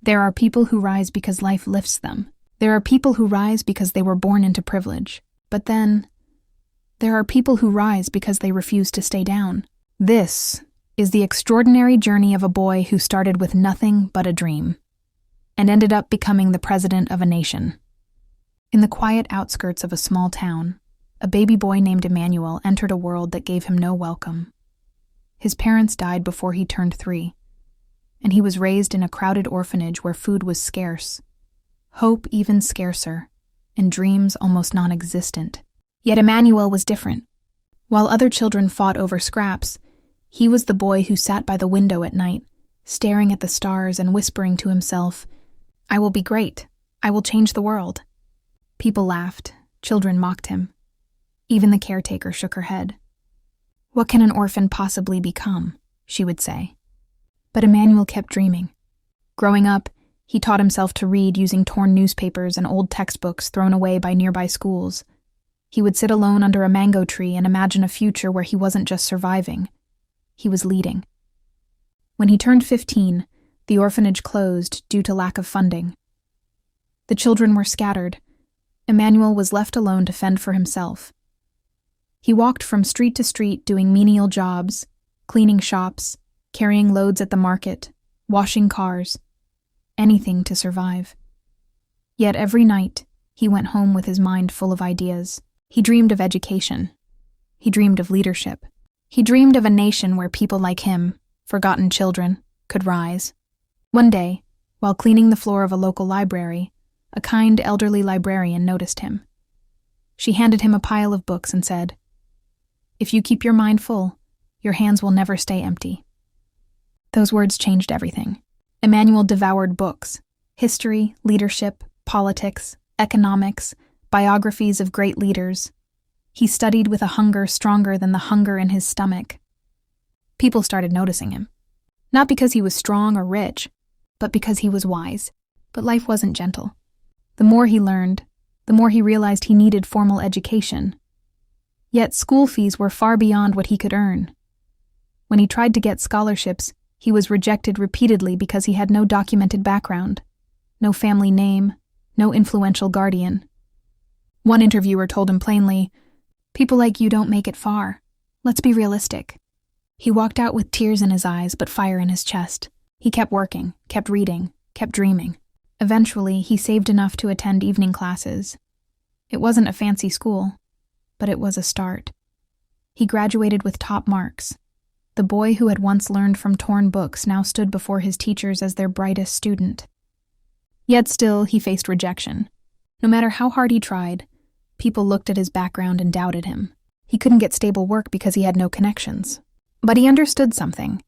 There are people who rise because life lifts them. There are people who rise because they were born into privilege. But then, there are people who rise because they refuse to stay down. This is the extraordinary journey of a boy who started with nothing but a dream and ended up becoming the president of a nation. In the quiet outskirts of a small town, a baby boy named Emmanuel entered a world that gave him no welcome. His parents died before he turned 3, and he was raised in a crowded orphanage where food was scarce, hope even scarcer, and dreams almost non-existent. Yet Emmanuel was different. While other children fought over scraps, he was the boy who sat by the window at night, staring at the stars and whispering to himself, "I will be great. I will change the world." People laughed. Children mocked him. Even the caretaker shook her head. "What can an orphan possibly become?" she would say. But Emmanuel kept dreaming. Growing up, he taught himself to read using torn newspapers and old textbooks thrown away by nearby schools. He would sit alone under a mango tree and imagine a future where he wasn't just surviving. He was leading. When he turned 15, the orphanage closed due to lack of funding. The children were scattered. Emmanuel was left alone to fend for himself. He walked from street to street doing menial jobs, cleaning shops, carrying loads at the market, washing cars, anything to survive. Yet every night, he went home with his mind full of ideas. He dreamed of education. He dreamed of leadership. He dreamed of a nation where people like him, forgotten children, could rise. One day, while cleaning the floor of a local library, a kind elderly librarian noticed him. She handed him a pile of books and said, "If you keep your mind full, your hands will never stay empty." Those words changed everything. Emmanuel devoured books: history, leadership, politics, economics, biographies of great leaders. He studied with a hunger stronger than the hunger in his stomach. People started noticing him. Not because he was strong or rich, but because he was wise. But life wasn't gentle. The more he learned, the more he realized he needed formal education. Yet school fees were far beyond what he could earn. When he tried to get scholarships, he was rejected repeatedly because he had no documented background, no family name, no influential guardian. One interviewer told him plainly, "People like you don't make it far. Let's be realistic." He walked out with tears in his eyes but fire in his chest. He kept working, kept reading, kept dreaming. Eventually, he saved enough to attend evening classes. It wasn't a fancy school, but it was a start. He graduated with top marks. The boy who had once learned from torn books now stood before his teachers as their brightest student. Yet still, he faced rejection. No matter how hard he tried, people looked at his background and doubted him. He couldn't get stable work because he had no connections. But he understood something.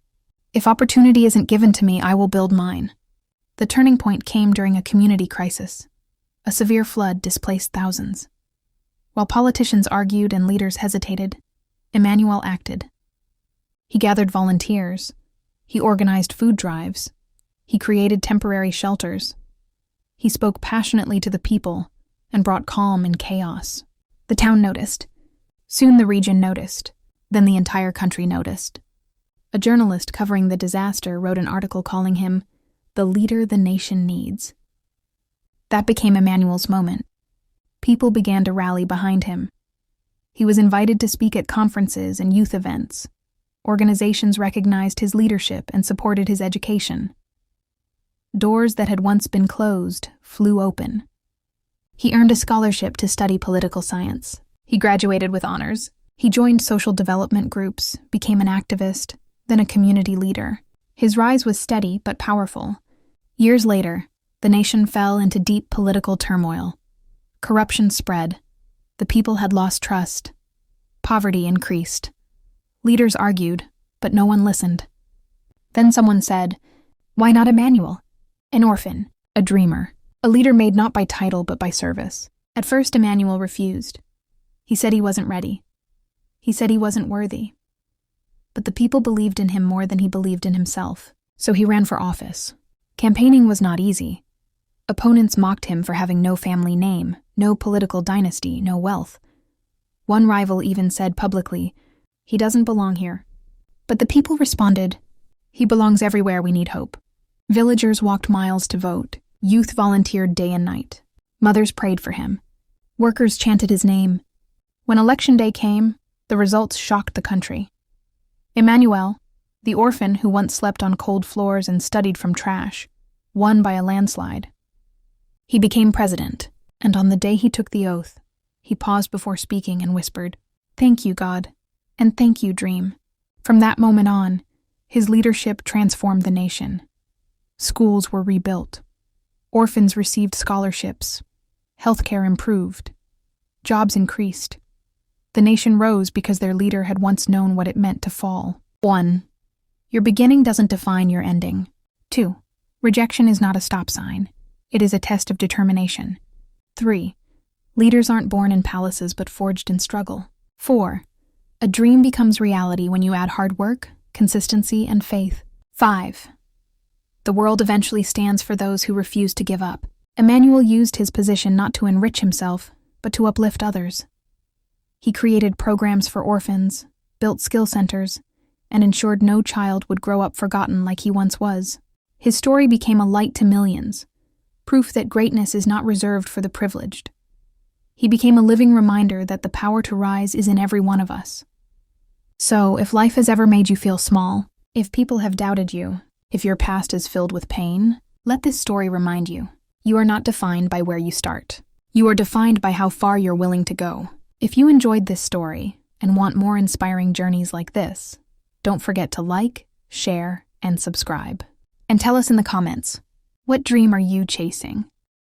If opportunity isn't given to me, I will build mine. The turning point came during a community crisis. A severe flood displaced thousands. While politicians argued and leaders hesitated, Emmanuel acted. He gathered volunteers. He organized food drives. He created temporary shelters. He spoke passionately to the people and brought calm in chaos. The town noticed. Soon the region noticed. Then the entire country noticed. A journalist covering the disaster wrote an article calling him the leader the nation needs. That became Emmanuel's moment. People began to rally behind him. He was invited to speak at conferences and youth events. Organizations recognized his leadership and supported his education. Doors that had once been closed flew open. He earned a scholarship to study political science. He graduated with honors. He joined social development groups, became an activist, then a community leader. His rise was steady but powerful. Years later, the nation fell into deep political turmoil. Corruption spread. The people had lost trust. Poverty increased. Leaders argued, but no one listened. Then someone said, "Why not Emmanuel? An orphan, a dreamer, a leader made not by title but by service." At first, Emmanuel refused. He said he wasn't ready. He said he wasn't worthy. But the people believed in him more than he believed in himself, so he ran for office. Campaigning was not easy. Opponents mocked him for having no family name, no political dynasty, no wealth. One rival even said publicly, "He doesn't belong here." But the people responded, "He belongs everywhere we need hope." Villagers walked miles to vote. Youth volunteered day and night. Mothers prayed for him. Workers chanted his name. When election day came, the results shocked the country. Emmanuel, the orphan who once slept on cold floors and studied from trash, won by a landslide. He became president, and on the day he took the oath, he paused before speaking and whispered, "Thank you, God, and thank you, Dream." From that moment on, his leadership transformed the nation. Schools were rebuilt. Orphans received scholarships. Healthcare improved. Jobs increased. The nation rose because their leader had once known what it meant to fall. 1. Your beginning doesn't define your ending. 2. Rejection is not a stop sign. It is a test of determination. 3. Leaders aren't born in palaces but forged in struggle. 4. A dream becomes reality when you add hard work, consistency, and faith. 5. The world eventually stands for those who refuse to give up. Emmanuel used his position not to enrich himself, but to uplift others. He created programs for orphans, built skill centers, and ensured no child would grow up forgotten like he once was. His story became a light to millions, proof that greatness is not reserved for the privileged. He became a living reminder that the power to rise is in every one of us. So, if life has ever made you feel small, if people have doubted you, if your past is filled with pain, let this story remind you. You are not defined by where you start. You are defined by how far you're willing to go. If you enjoyed this story and want more inspiring journeys like this, don't forget to like, share, and subscribe. And tell us in the comments, what dream are you chasing?